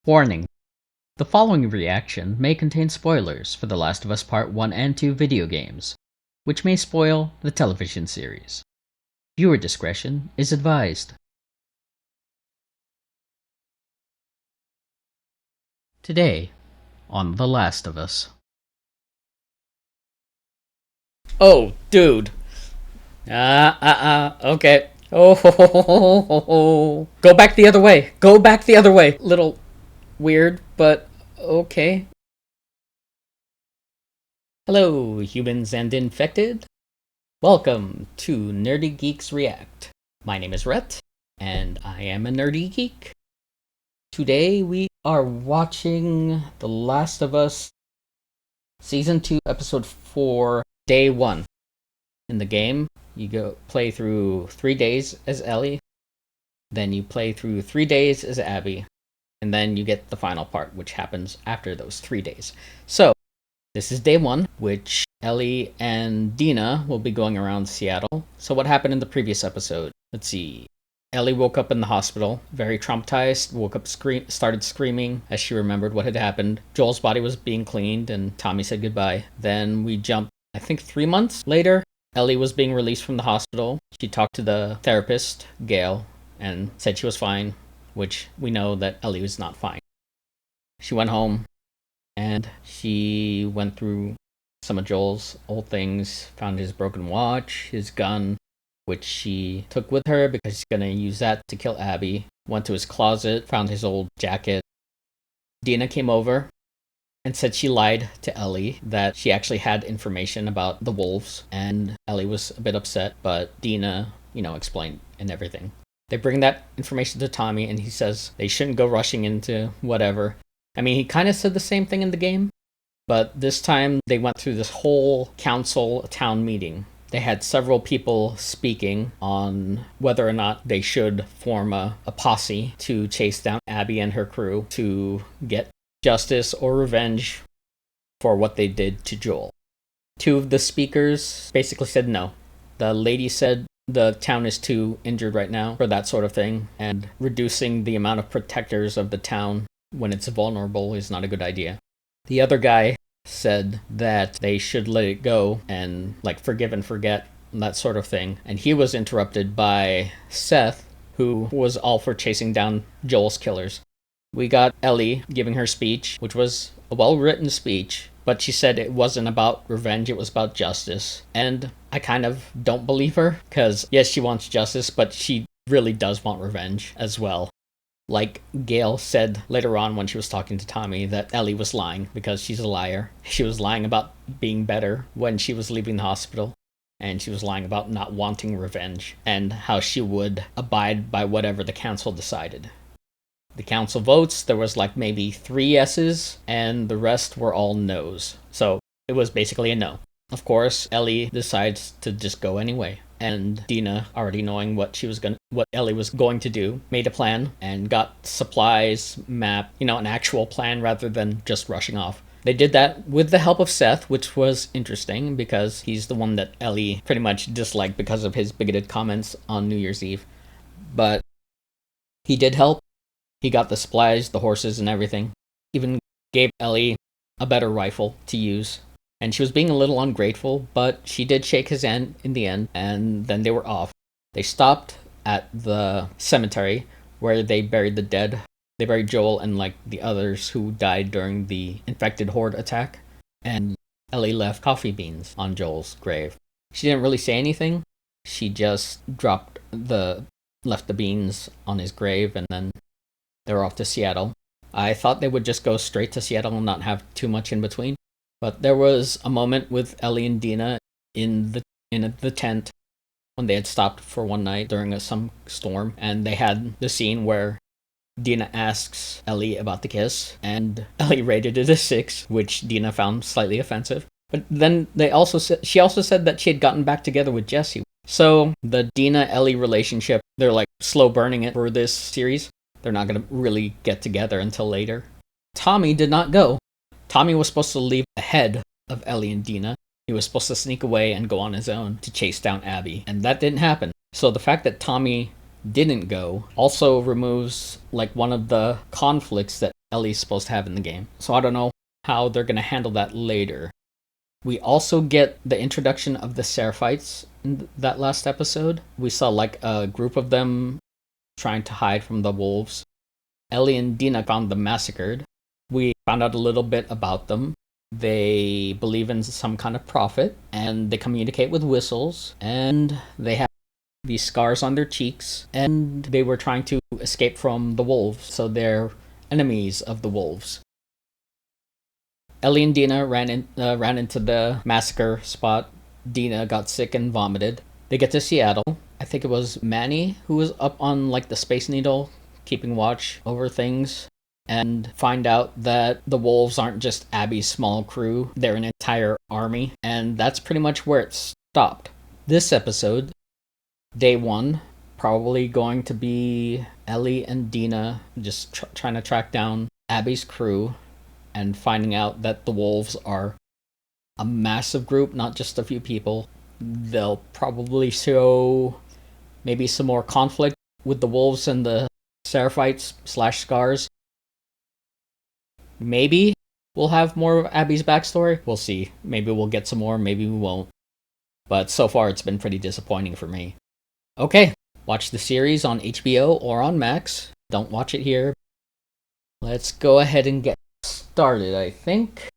Warning: the following reaction may contain spoilers for The Last of Us Part 1 and 2 video games, which may spoil the television series. Viewer discretion is advised. Today, on The Last of Us. Oh, dude. Okay. Oh. Go back the other way. Go back the other way. Little weird, but okay. Hello, humans and infected. Welcome to Nerdy Geeks React. My name is Rhett, and I am a nerdy geek. Today we are watching The Last of Us Season 2, Episode 4, Day 1. In the game, you go play through 3 days as Ellie, then you play through 3 days as Abby, and then you get the final part, which happens after those 3 days. So, this is Day 1, which Ellie and Dina will be going around Seattle. So what happened in the previous episode? Let's see. Ellie woke up in the hospital, very traumatized, woke up, started screaming as she remembered what had happened. Joel's body was being cleaned, and Tommy said goodbye. Then we jump, I think 3 months later. Ellie was being released from the hospital. She talked to the therapist, Gail, and said she was fine, which we know that Ellie was not fine. She went home, and she went through some of Joel's old things, found his broken watch, his gun, which she took with her because she's going to use that to kill Abby. Went to his closet, found his old jacket. Dina came over and said she lied to Ellie, that she actually had information about the wolves, and Ellie was a bit upset, but Dina, explained and everything. They bring that information to Tommy, and he says they shouldn't go rushing into whatever. I mean, he kind of said the same thing in the game, but this time they went through this whole town meeting. They had several people speaking on whether or not they should form a posse to chase down Abby and her crew to get justice or revenge for what they did to Joel. 2 of the speakers basically said no. The lady said the town is too injured right now for that sort of thing, and reducing the amount of protectors of the town when it's vulnerable is not a good idea. The other guy said that they should let it go and forgive and forget, that sort of thing. And he was interrupted by Seth, who was all for chasing down Joel's killers. We got Ellie giving her speech, which was a well-written speech, but she said it wasn't about revenge, it was about justice. And I kind of don't believe her, because yes, she wants justice, but she really does want revenge as well. Like Gail said later on when she was talking to Tommy, that Ellie was lying because she's a liar. She was lying about being better when she was leaving the hospital, and she was lying about not wanting revenge, and how she would abide by whatever the council decided. The council votes, there was maybe 3 yeses, and the rest were all no's. So it was basically a no. Of course, Ellie decides to just go anyway. And Dina, already knowing what Ellie was going to do, made a plan and got supplies, map, an actual plan rather than just rushing off. They did that with the help of Seth, which was interesting because he's the one that Ellie pretty much disliked because of his bigoted comments on New Year's Eve. But he did help. He got the supplies, the horses, and everything. Even gave Ellie a better rifle to use. And she was being a little ungrateful, but she did shake his hand in the end, and then they were off. They stopped at the cemetery where they buried the dead. They buried Joel and the others who died during the infected horde attack. And Ellie left coffee beans on Joel's grave. She didn't really say anything. She just left the beans on his grave, and then they were off to Seattle. I thought they would just go straight to Seattle and not have too much in between. But there was a moment with Ellie and Dina in the tent when they had stopped for one night during some storm, and they had the scene where Dina asks Ellie about the kiss, and Ellie rated it a 6, which Dina found slightly offensive. But then she also said that she had gotten back together with Jesse. So the Dina-Ellie relationship, they're slow burning it for this series. They're not going to really get together until later. Tommy did not go. Tommy was supposed to leave ahead of Ellie and Dina. He was supposed to sneak away and go on his own to chase down Abby, and that didn't happen. So the fact that Tommy didn't go also removes one of the conflicts that Ellie's supposed to have in the game. So I don't know how they're gonna handle that later. We also get the introduction of the Seraphites in that last episode. We saw like a group of them trying to hide from the wolves. Ellie and Dina found them massacred. We found out a little bit about them. They believe in some kind of prophet, and they communicate with whistles, and they have these scars on their cheeks, and they were trying to escape from the wolves, so they're enemies of the wolves. Ellie and Dina ran into the massacre spot. Dina got sick and vomited. They get to Seattle. I think it was Manny who was up on like the Space Needle, keeping watch over things, and find out that the wolves aren't just Abby's small crew, they're an entire army, and that's pretty much where it stopped. This episode, day one, probably going to be Ellie and Dina just trying to track down Abby's crew and finding out that the wolves are a massive group, not just a few people. They'll probably show maybe some more conflict with the wolves and the Seraphites / Scars. Maybe we'll have more of Abby's backstory. We'll see. Maybe we'll get some more, maybe we won't. But so far it's been pretty disappointing for me. Okay, watch the series on HBO or on Max. Don't watch it here. Let's go ahead and get started, I think.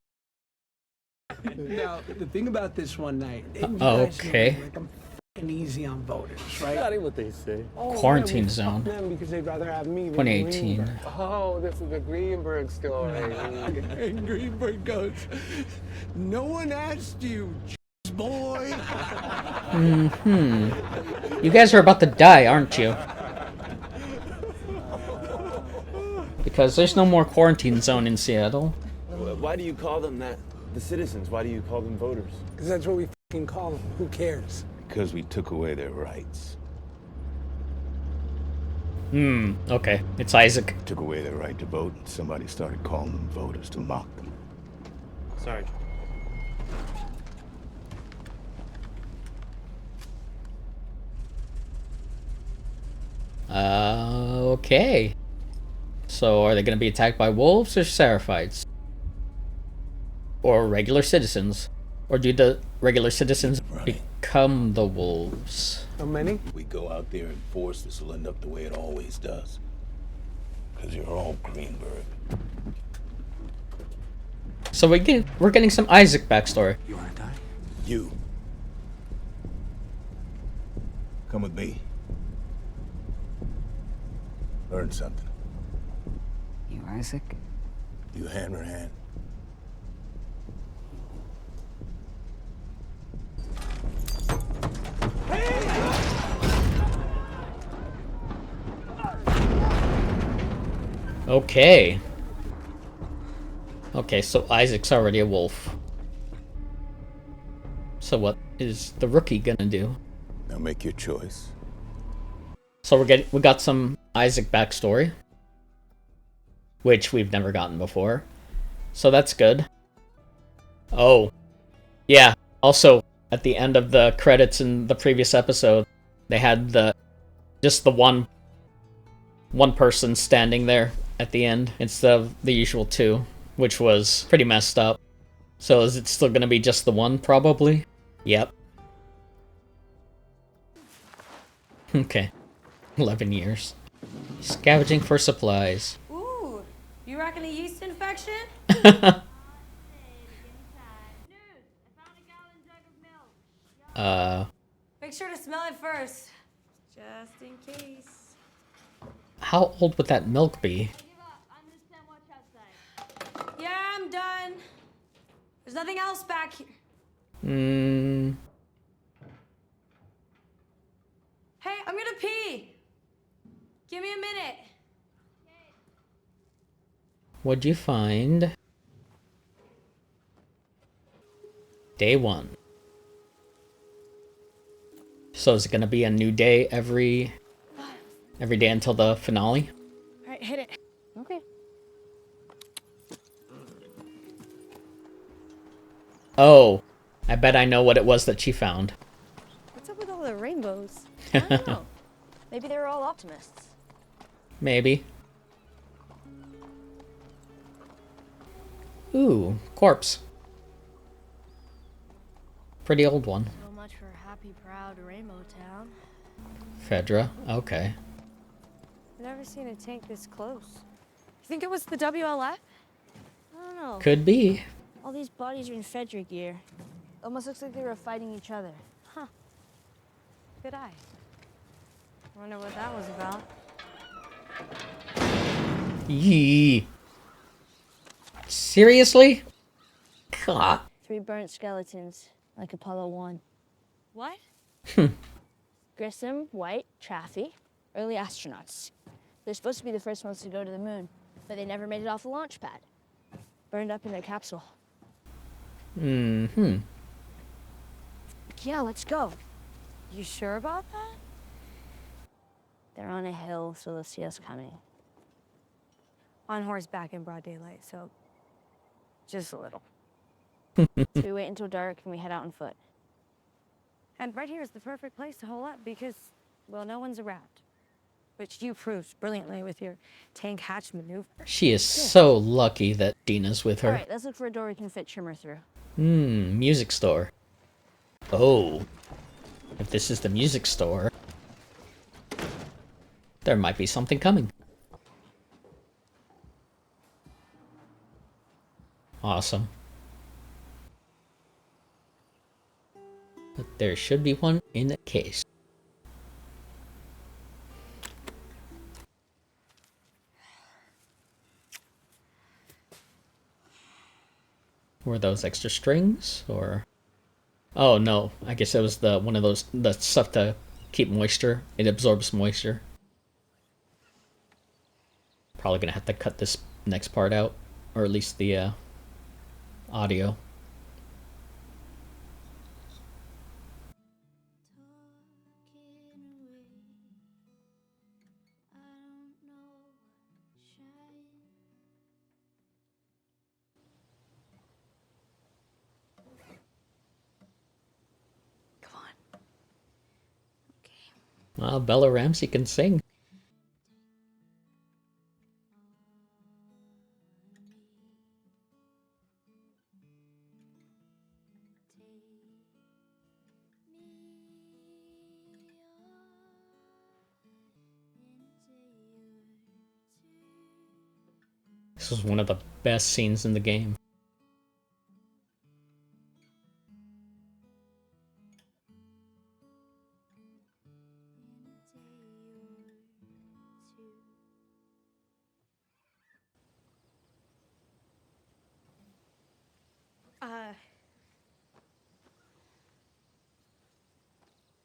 Now, the thing about this one night, Okay. like I'm fucking easy on voters, right? That ain't what they say. Quarantine zone. Them because they'd rather have me than 2018. Greenberg. Oh, this is the Greenberg story. And Greenberg goes, "No one asked you, boy." You guys are about to die, aren't you? Because there's no more quarantine zone in Seattle. Why do you call them that? The citizens, why do you call them voters? Because that's what we fucking call them. Who cares? Because we took away their rights. Okay. It's Isaac. Took away their right to vote, and somebody started calling them voters to mock them. Sorry. Okay. So are they going to be attacked by wolves or Seraphites? Or regular citizens? Or do the regular citizens become the wolves? How many? We go out there and force this will end up the way it always does. Because you're all Greenberg. So we're getting some Isaac backstory. You want to die? You. Come with me. Learn something. You Isaac? You Hammerhand. Okay. Okay, so Isaac's already a wolf. So what is the rookie gonna do? Now make your choice. So we got some Isaac backstory, which we've never gotten before. So that's good. Oh, yeah. Also, at the end of the credits in the previous episode, they had just the one person standing there at the end instead of the usual two, which was pretty messed up. So is it still gonna be just the one, probably? Yep. Okay. 11 years. Scavenging for supplies. Ooh, you reckon a yeast infection? Make sure to smell it first, just in case. How old would that milk be? Yeah, I'm done. There's nothing else back here. Hey, I'm gonna pee. Give me a minute. What'd you find? Day 1. So is it gonna be a new day every day until the finale? All right, hit it. Okay. Oh, I bet I know what it was that she found. What's up with all the rainbows? I don't know. Maybe they were all optimists. Maybe. Ooh, corpse. Pretty old one. So much for happy, proud Rainbow Town. Fedra, okay. I've never seen a tank this close. You think it was the WLF? I don't know. Could be. All these bodies are in Fedra gear. Almost looks like they were fighting each other. Huh. Good eye. Wonder what that was about. Yee. Seriously? God. 3 burnt skeletons, like Apollo 1. What? Grissom, White, Chaffee, early astronauts. They're supposed to be the first ones to go to the moon, but they never made it off the launch pad. Burned up in their capsule. Mm-hmm. Yeah, let's go. You sure about that? They're on a hill, so they'll see us coming. On horseback in broad daylight, so just a little. So we wait until dark and we head out on foot. And right here is the perfect place to hole up because, well, no one's around. Which you proved brilliantly with your tank hatch maneuver. She is so lucky that Dina's with All her. right, let's look for a door we can fit Trimmer through. Music store. Oh. If this is the music store, there might be something coming. Awesome. But there should be one in the case. Were those extra strings or? Oh no, I guess it was the one of those the stuff to keep moisture. It absorbs moisture. Probably gonna have to cut this next part out, or at least the audio. Come on. Okay. Well, Bella Ramsey can sing. This is one of the best scenes in the game.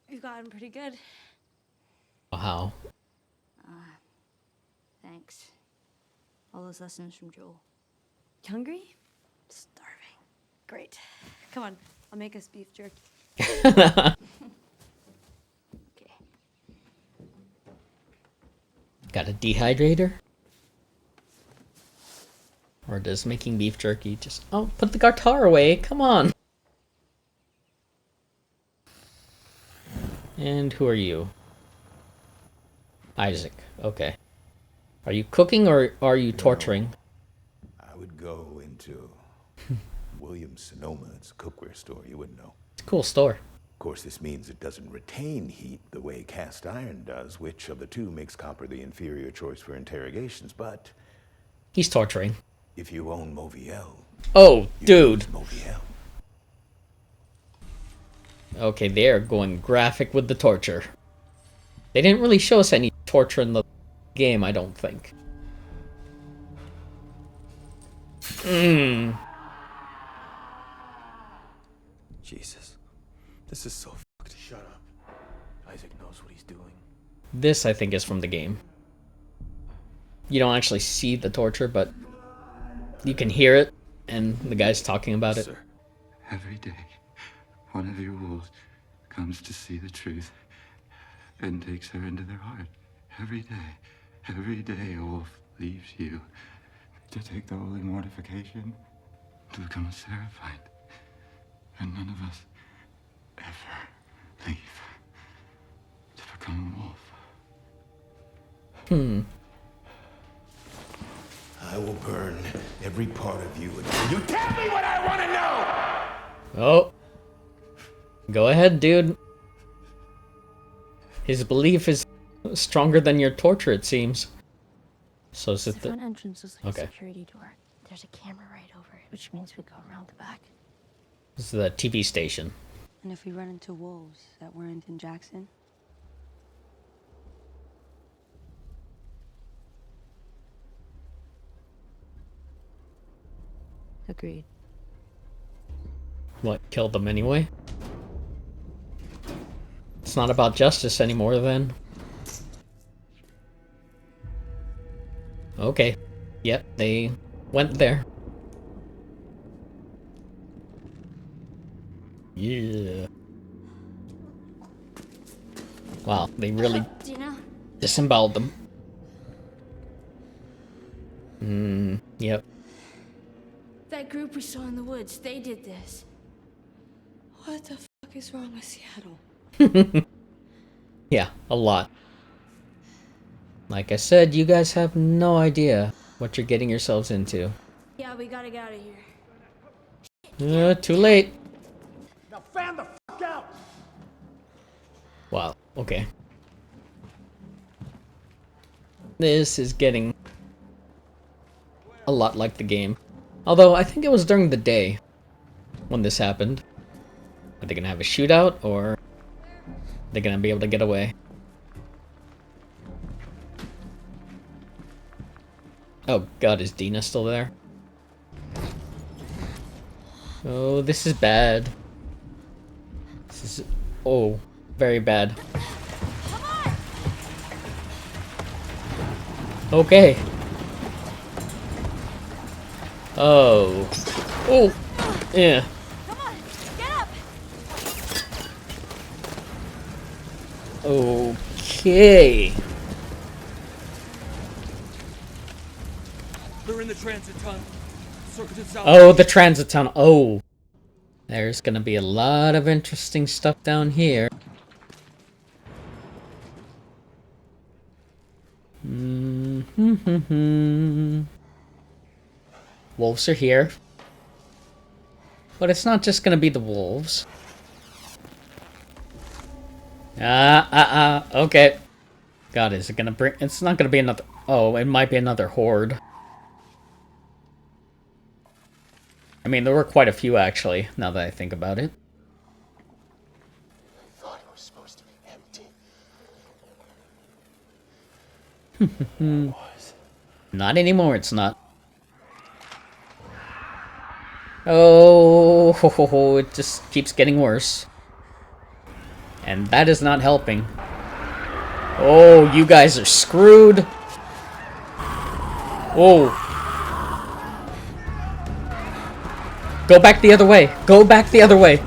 You've gotten pretty good. Wow. Thanks. All those lessons from Joel. Hungry? Starving. Great. Come on, I'll make us beef jerky. Okay. Got a dehydrator? Or does making beef jerky just... Oh, put the guitar away, come on! And who are you? Isaac, okay. Are you cooking or are you torturing? I would go into Williams-Sonoma. It's a cookware store. You wouldn't know. It's a cool store. Of course, this means it doesn't retain heat the way cast iron does, which of the two makes copper the inferior choice for interrogations. But He's torturing. if you own Moviel, Oh, you dude. use Moviel. Okay, they're going graphic with the torture. They didn't really show us any torture in the game, I don't think. Jesus. This is so fucked. Shut up. Isaac knows what he's doing. This, I think, is from the game. You don't actually see the torture, but you can hear it, and the guy's talking about it. Sir. Every day, one of your wolves comes to see the truth and takes her into their heart. Every day a wolf leaves you to take the holy mortification to become a seraphite. And none of us ever leave to become a wolf. I will burn every part of you until you tell me what I want to know! Oh. Go ahead, dude. His belief is stronger than your torture, it seems. So is The it the... front entrance is like Okay. a security door. There's a camera right over it, which means we go around the back. This is the TV station. And if we run into wolves that weren't in Jackson, agreed. What, killed them anyway? It's not about justice anymore, then. Okay. Yep, they went there. Yeah. Wow, they really Dina? disemboweled them. Yep. That group we saw in the woods, they did this. What the fuck is wrong with Seattle? Yeah, a lot. Like I said, you guys have no idea what you're getting yourselves into. Yeah, we gotta get out of here. Too late. Now fan the fuck out! Wow, okay. This is getting a lot like the game. Although, I think it was during the day when this happened. Are they gonna have a shootout, or are they gonna be able to get away? Oh god, is Dina still there? Oh, this is bad. This is... oh, very bad. Okay. Oh. Oh! Yeah. Come on, get up! Okay. They're in the transit tunnel. Circuited south. Oh, the transit tunnel. Oh. There's gonna be a lot of interesting stuff down here. Wolves are here. But it's not just gonna be the wolves. Okay. God, is it gonna bring... it's not gonna be another... oh, it might be another horde. I mean, there were quite a few, actually, now that I think about it. I thought it was supposed to be empty. It was. Not anymore, it's not. Oh, it just keeps getting worse. And that is not helping. Oh, you guys are screwed. Oh. Go back the other way. Go back the other way.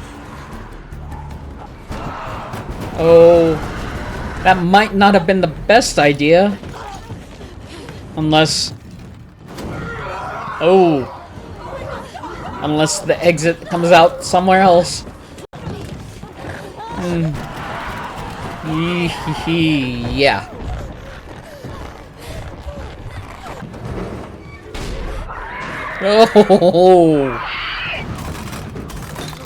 Oh. That might not have been the best idea. Unless... oh. Unless the exit comes out somewhere else. Yeah. Oh.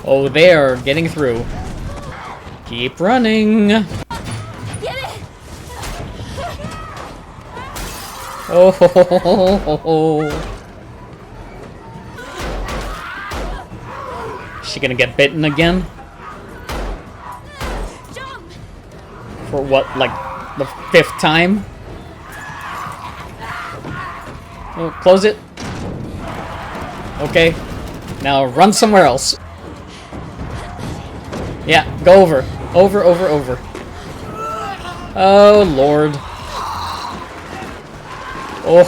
Oh, they are getting through. Keep running. Get it! Oh. Is she gonna get bitten again? Jump! For what, like, the 5th time? Oh, close it. Okay. Now run somewhere else. Yeah, go over. Over. Oh, Lord. Oh.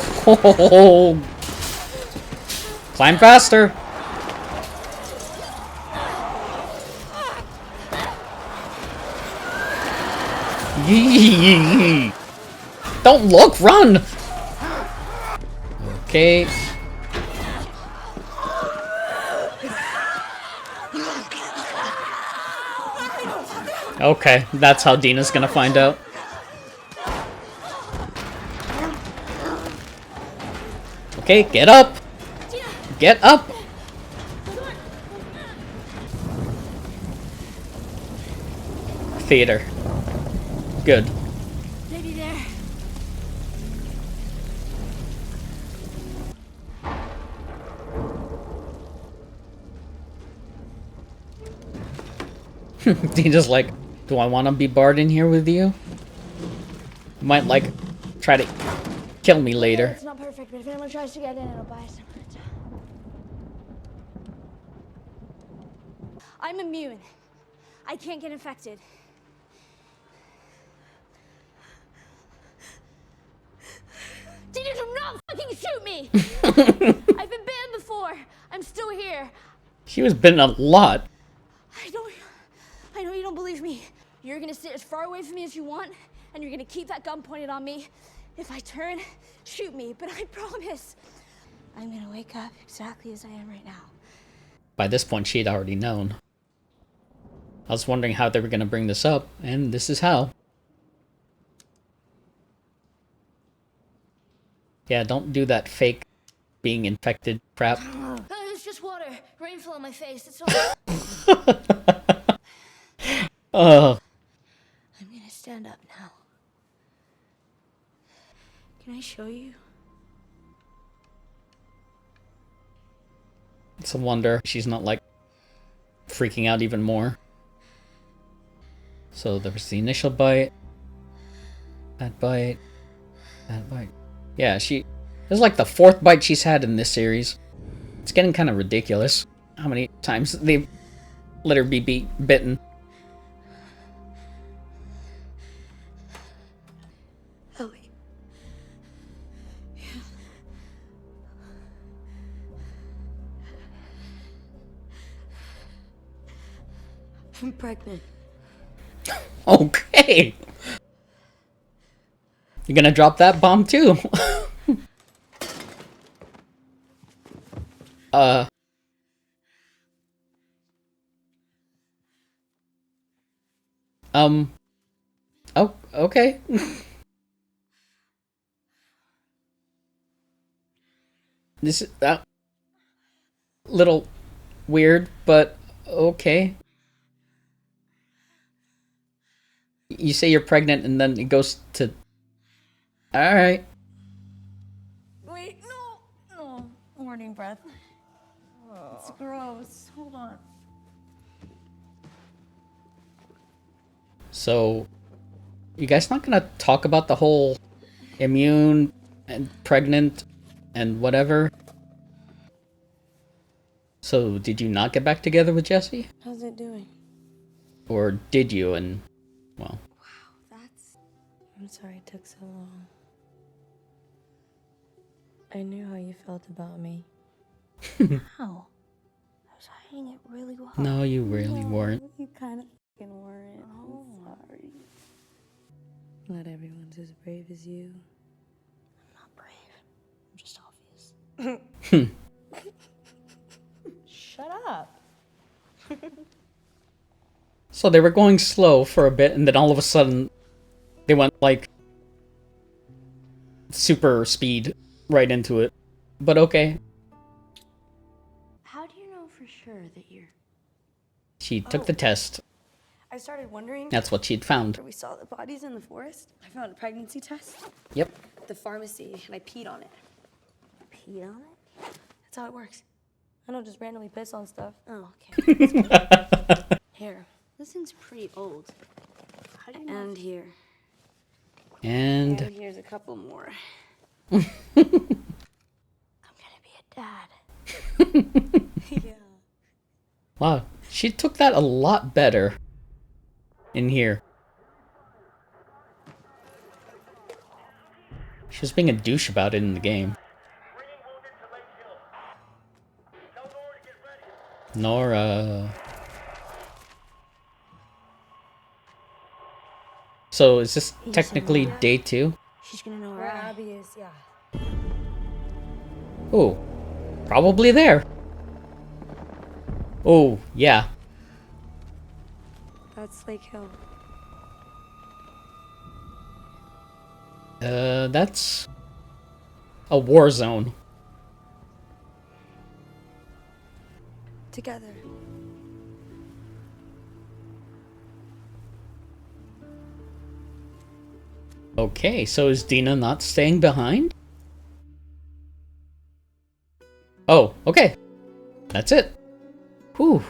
Climb faster. Yee. Don't look, run! Okay. Okay, that's how Dina's gonna find out. Okay, get up! Get up! Theater. Good. Maybe there. Dina's like, do I want to be barred in here with you? You might, like, try to kill me later. It's not perfect, but if anyone tries to get in, it'll buy us. I'm immune. I can't get infected. Dina, do not fucking shoot me! I've been banned before. I'm still here. She was bitten a lot. I know you don't believe me. You're gonna sit as far away from me as you want, and you're gonna keep that gun pointed on me. If I turn, shoot me, but I promise, I'm gonna wake up exactly as I am right now. By this point, she had already known. I was wondering how they were gonna bring this up, and this is how. Yeah, don't do that fake being infected crap. It's just water. Rain fell on my face. It's all. Oh. I'm gonna stand up now. Can I show you? It's a wonder she's not, like, freaking out even more. So there was the initial bite. That bite. That bite. Yeah, this is like the 4th bite she's had in this series. It's getting kind of ridiculous how many times they let her be bitten. Ellie. Yeah. I'm pregnant. Okay. You're gonna drop that bomb too. Oh, okay. This is that little weird, but okay. You say you're pregnant and then it goes to... Alright. Wait, no. Morning breath. It's gross. Hold on. So, you guys not gonna talk about the whole immune and pregnant and whatever? So, did you not get back together with Jesse? How's it doing? Or did you and, well... I'm sorry it took so long. I knew how you felt about me. How? I was hiding it really well. No, you really weren't. You kind of fucking weren't. I'm sorry. Not everyone's as brave as you. I'm not brave. I'm just obvious. Shut up. So they were going slow for a bit, and then all of a sudden, they went, like, super speed right into it. But okay. How do you know for sure that you're... She took the test. I started wondering... That's what she'd found. We saw the bodies in the forest. I found a pregnancy test Yep. at the pharmacy, and I peed on it. Peed on it? That's how it works. I don't just randomly piss on stuff. Oh, okay. Here. This thing's pretty old. How do you know? And here. And here's a couple more. I'm gonna be a dad. Yeah. wow, she took that a lot better in here. She was being a douche about it in the game. Nora. So is this technically day 2? She's gonna know where Abby is, yeah. Oh, probably there. Oh, yeah. That's Lake Hill. That's a war zone. together. Okay, so is Dina not staying behind? Oh, okay. That's it. Whew.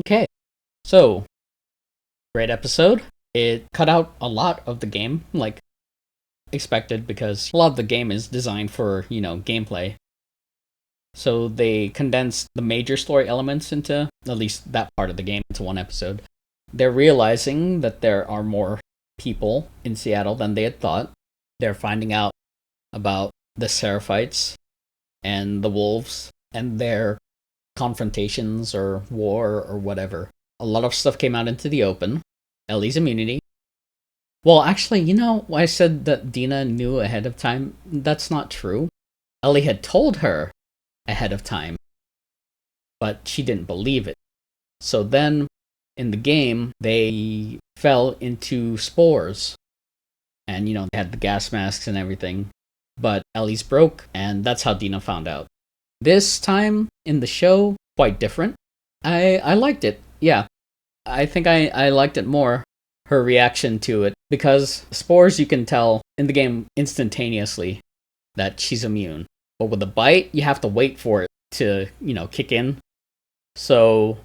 Okay, so great episode. It cut out a lot of the game, like expected, because a lot of the game is designed for, gameplay. So they condensed the major story elements into, at least that part of the game, into one episode. They're realizing that there are more people in Seattle than they had thought. They're finding out about the Seraphites and the wolves and their confrontations or war or whatever. A lot of stuff came out into the open. Ellie's immunity. Well, actually, I said that Dina knew ahead of time? That's not true. Ellie had told her ahead of time, but she didn't believe it. So then, in the game, they fell into spores. And, they had the gas masks and everything. But Ellie's broke, and that's how Dina found out. This time, in the show, quite different. I liked it, yeah. I think I liked it more, her reaction to it, because spores you can tell in the game instantaneously that she's immune. But with a bite, you have to wait for it to, kick in. So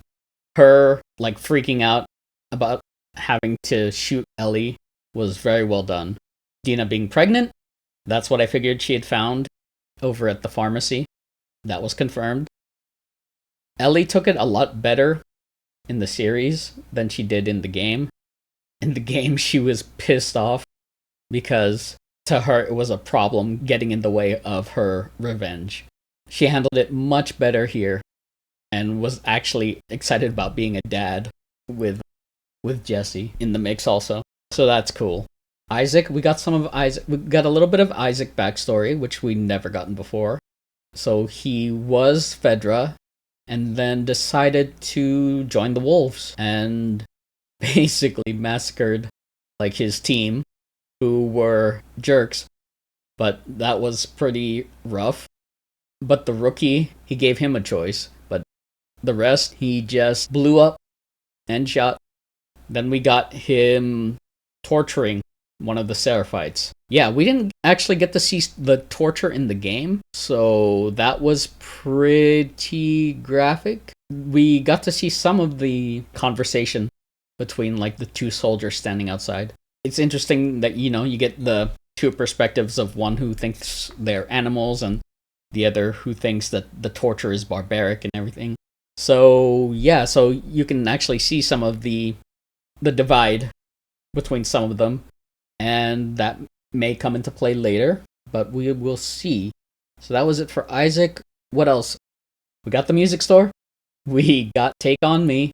her, freaking out about having to shoot Ellie was very well done. Dina being pregnant, that's what I figured she had found over at the pharmacy. That was confirmed. Ellie took it a lot better in the series than she did in the game. In the game, she was pissed off because to her it was a problem getting in the way of her revenge. She handled it much better here and was actually excited about being a dad with Jesse in the mix also. So that's cool. Isaac, we got a little bit of Isaac backstory, which we never gotten before. So he was Fedra and then decided to join the Wolves and basically massacred his team, who were jerks, but that was pretty rough. But the rookie, he gave him a choice, but the rest he just blew up and shot. Then we got him torturing one of the Seraphites. Yeah, we didn't actually get to see the torture in the game, so that was pretty graphic. We got to see some of the conversation between the two soldiers standing outside. It's interesting that you get the two perspectives of one who thinks they're animals and the other who thinks that the torture is barbaric and everything. So yeah, so you can actually see some of the divide between some of them, and that may come into play later, but we will see. So that was it for Isaac. What else? We got the music store. We got Take On Me,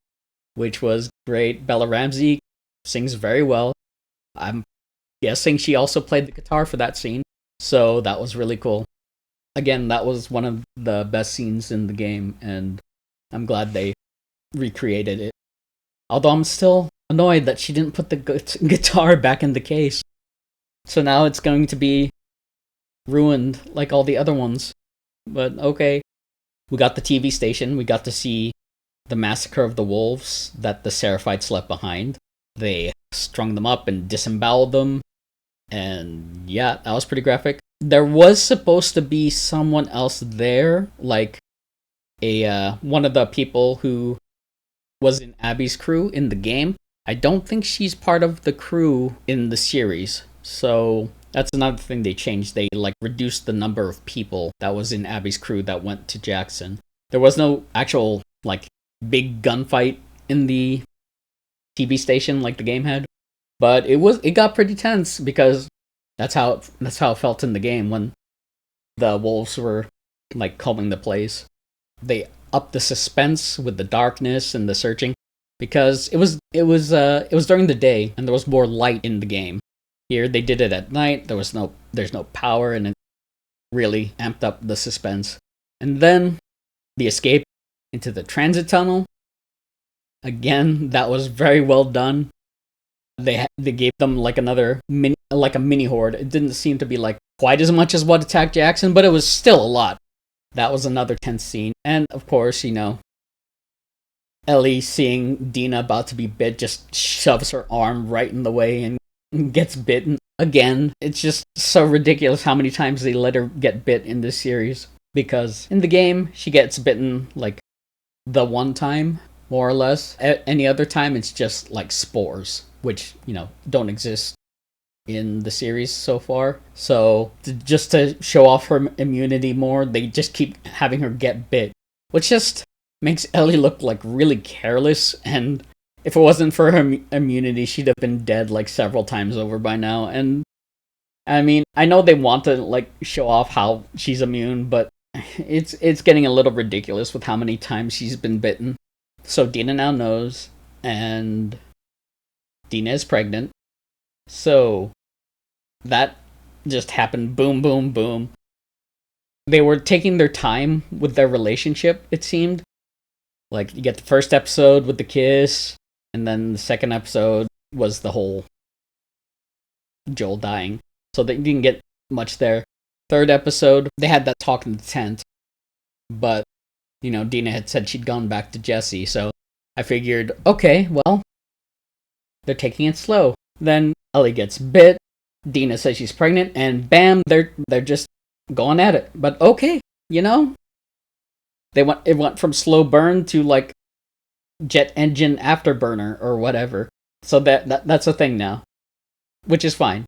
which was great. Bella Ramsey sings very well. I'm guessing she also played the guitar for that scene, so that was really cool. Again, that was one of the best scenes in the game, and I'm glad they recreated it. Although I'm still annoyed that she didn't put the guitar back in the case. So now it's going to be ruined like all the other ones. But okay. We got the TV station. We got to see the massacre of the wolves that the Seraphites left behind. They strung them up and disemboweled them. And yeah, that was pretty graphic. There was supposed to be someone else there, like one of the people who was in Abby's crew in the game. I don't think she's part of the crew in the series. So that's another thing they changed. They reduced the number of people that was in Abby's crew that went to Jackson. There was no actual big gunfight in the TV station like the game had, but it got pretty tense because that's how it felt in the game when the wolves were combing the place. They upped the suspense with the darkness and the searching because it was during the day and there was more light in the game. Here they did it at night. There's no power, and it really amped up the suspense. And then the escape into the transit tunnel. Again, that was very well done. They gave them like another mini horde. It didn't seem to be like quite as much as what attacked Jackson, but it was still a lot. That was another tense scene. And of course, Ellie seeing Dina about to be bit just shoves her arm right in the way and gets bitten again. It's just so ridiculous how many times they let her get bit in this series. Because in the game, she gets bitten like the one time, more or less. Any other time, it's just like spores, which, don't exist in the series so far. So just to show off her immunity more, they just keep having her get bit, which just makes Ellie look like really careless. And if it wasn't for her immunity, she'd have been dead like several times over by now. And I mean, I know they want to like show off how she's immune, but it's getting a little ridiculous with how many times she's been bitten. So Dina now knows, and Dina is pregnant. So that just happened. Boom, boom, boom. They were taking their time with their relationship, it seemed. Like, you get the first episode with the kiss, and then the second episode was the whole Joel dying. So they didn't get much there. Third episode, they had that talk in the tent. But, Dina had said she'd gone back to Jesse, so I figured, okay, well, they're taking it slow. Then Ellie gets bit, Dina says she's pregnant, and bam, they're just going at it. But okay, it went from slow burn to like jet engine afterburner or whatever. So that's a thing now, which is fine.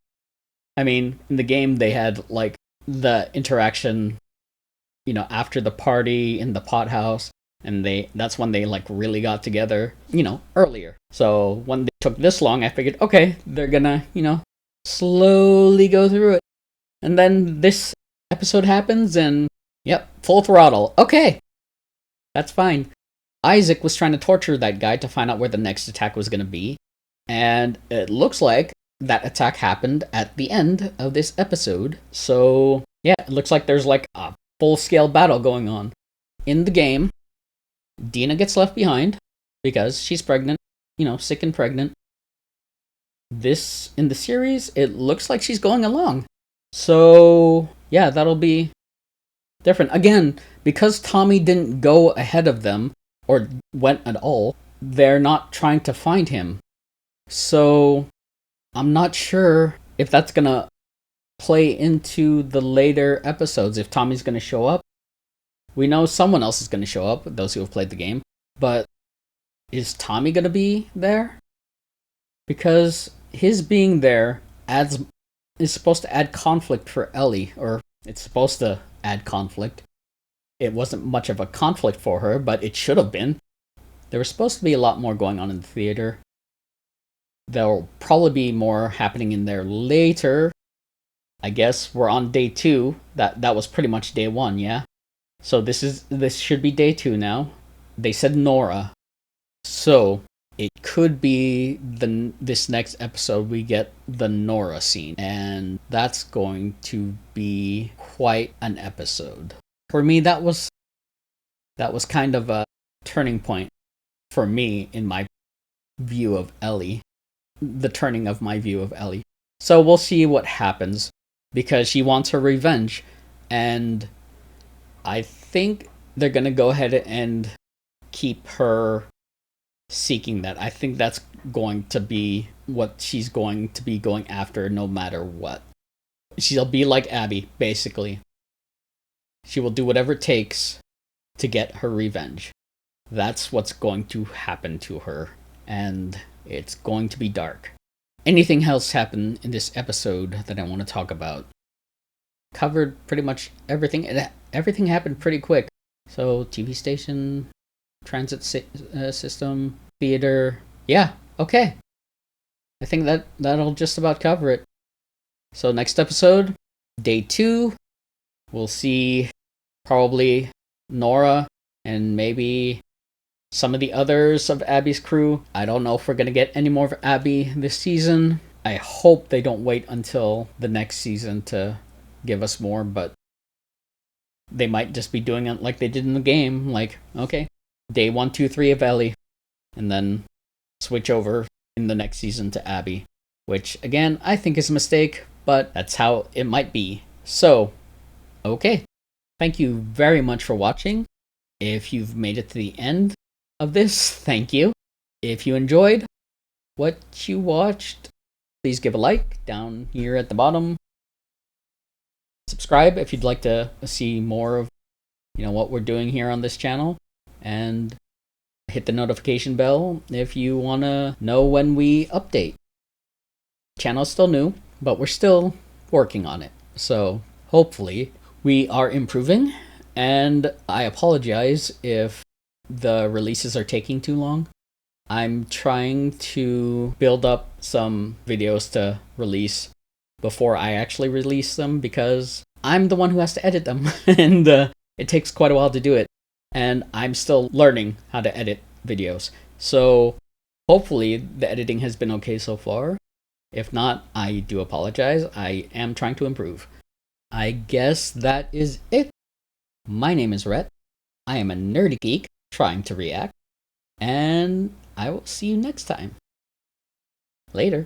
I mean, in the game they had like the interaction, after the party in the pot house, and that's when they like really got together, earlier. So when they took this long, I figured, okay, they're gonna, slowly go through it. And then this episode happens, and yep, full throttle. Okay, that's fine. Isaac was trying to torture that guy to find out where the next attack was gonna be, and it looks like that attack happened at the end of this episode. So yeah, it looks like there's like a full-scale battle going on. In the game, Dina gets left behind because she's pregnant, sick and pregnant. In the series, it looks like she's going along. So yeah, that'll be different. Again, because Tommy didn't go ahead of them or went at all, they're not trying to find him. So I'm not sure if that's gonna play into the later episodes, if Tommy's gonna show up. We know someone else is gonna show up, those who have played the game, but is Tommy gonna be there? Because his being there is supposed to add conflict for Ellie, or it's supposed to add conflict. It wasn't much of a conflict for her, but it should have been. There was supposed to be a lot more going on in the theater. There'll probably be more happening in there later. I guess we're on day 2. That was pretty much day 1, yeah? So this should be day 2 now. They said Nora. So it could be this next episode we get the Nora scene, and that's going to be quite an episode. For me, that was kind of a turning point for me in my view of Ellie. The turning of my view of Ellie. So we'll see what happens, because she wants her revenge, and I think they're gonna go ahead and keep her seeking that. I think that's going to be what she's going to be going after no matter what. She'll be like Abby, basically. She will do whatever it takes to get her revenge. That's what's going to happen to her, and it's going to be dark. Anything else happen in this episode that I want to talk about? Covered pretty much everything. Everything happened pretty quick. So, TV station, transit system, theater. Yeah, okay. I think that'll just about cover it. So next episode, day 2, we'll see probably Nora and maybe some of the others of Abby's crew. I don't know if we're going to get any more of Abby this season. I hope they don't wait until the next season to give us more, but they might just be doing it like they did in the game. Like, okay, day 1, 2, 3 of Ellie. and then switch over in the next season to Abby, which again, I think is a mistake, but that's how it might be. So, okay. Thank you very much for watching. If you've made it to the end of this, thank you. If you enjoyed what you watched, please give a like down here at the bottom. Subscribe if you'd like to see more of what we're doing here on this channel, and hit the notification bell if you want to know when we update. Channel's still new, but we're still working on it, so hopefully we are improving. And I apologize if the releases are taking too long. I'm trying to build up some videos to release before I actually release them, because I'm the one who has to edit them, and it takes quite a while to do it, and I'm still learning how to edit videos. So hopefully the editing has been okay so far. If not, I do apologize. I am trying to improve. I guess that is it. My name is Rhett. I am a nerdy geek trying to react, and I will see you next time. Later.